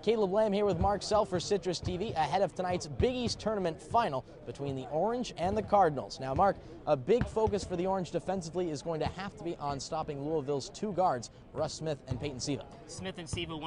Caleb Lamb here with Mark Sell for Citrus TV ahead of tonight's Big East Tournament final between the Orange and the Cardinals. Now, Mark, a big focus for the Orange defensively is going to have to be on stopping Louisville's two guards, Russ Smith and Peyton Siva. Smith and Siva,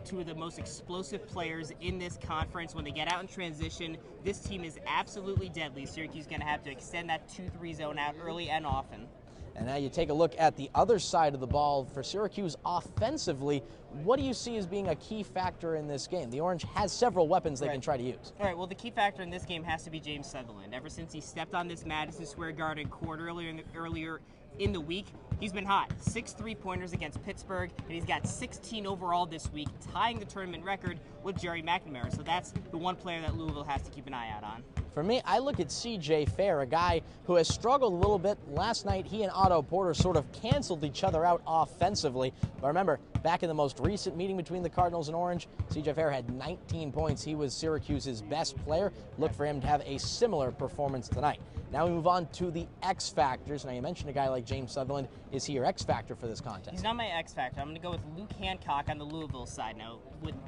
two of the most explosive players in this conference. When they get out in transition, this team is absolutely deadly. Syracuse is going to have to extend that 2-3 zone out early and often. And now you take a look at the other side of the ball for Syracuse offensively. What do you see as being a key factor in this game? The Orange has several weapons they can try to use. All right, well, the key factor in this game has to be James Sutherland. Ever since he stepped on this Madison Square Garden court earlier in the week, he's been hot. 6 3-pointers against Pittsburgh, and he's got 16 overall this week, tying the tournament record with Jerry McNamara. So that's the one player that Louisville has to keep an eye out on. For me, I look at C.J. Fair, a guy who has struggled a little bit. Last night, he and Otto Porter sort of canceled each other out offensively. But remember, back in the most recent meeting between the Cardinals and Orange, C.J. Fair had 19 points. He was Syracuse's best player. Look for him to have a similar performance tonight. Now we move on to the X factors. Now, you mentioned a guy like James Sutherland. Is he your X factor for this contest? He's not my X factor. I'm going to go with Luke Hancock on the Louisville side. Now,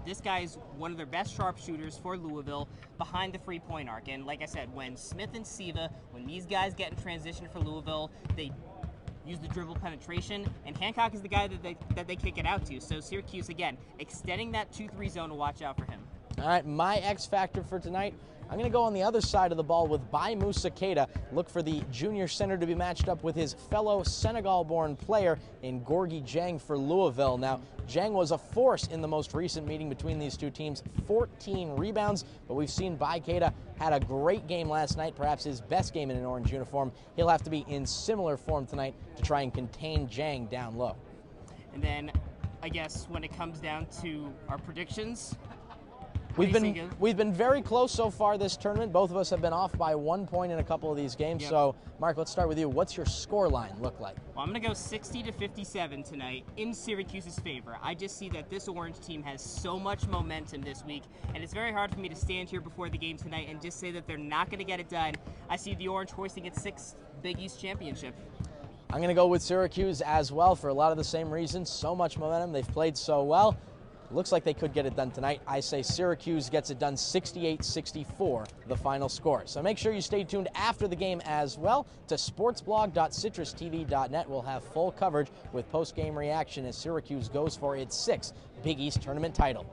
this guy's one of their best sharpshooters for Louisville behind the free-point arc. And like I said, when Smith and Siva, when these guys get in transition for Louisville, they use the dribble penetration, and Hancock is the guy that they kick it out to. So Syracuse, again, extending that 2-3 zone to watch out for him. All right, my X factor for tonight, I'm going to go on the other side of the ball with Bai Musa Keita. Look for the junior center to be matched up with his fellow Senegal-born player in Gorgui Dieng for Louisville. Now, Dieng was a force in the most recent meeting between these two teams, 14 rebounds, but we've seen Bai Keita had a great game last night, perhaps his best game in an Orange uniform. He'll have to be in similar form tonight to try and contain Dieng down low. And then, I guess, when it comes down to our predictions, We've been very close so far this tournament. Both of us have been off by 1 point in a couple of these games. Yep. So, Mark, let's start with you. What's your score line look like? Well, I'm going to go 60-57 tonight in Syracuse's favor. I just see that this Orange team has so much momentum this week, and it's very hard for me to stand here before the game tonight and just say that they're not going to get it done. I see the Orange hoisting its 6th Big East championship. I'm going to go with Syracuse as well for a lot of the same reasons. So much momentum. They've played so well. Looks like they could get it done tonight. I say Syracuse gets it done 68-64, the final score. So make sure you stay tuned after the game as well to sportsblog.citrustv.net. We'll have full coverage with post-game reaction as Syracuse goes for its 6th Big East tournament title.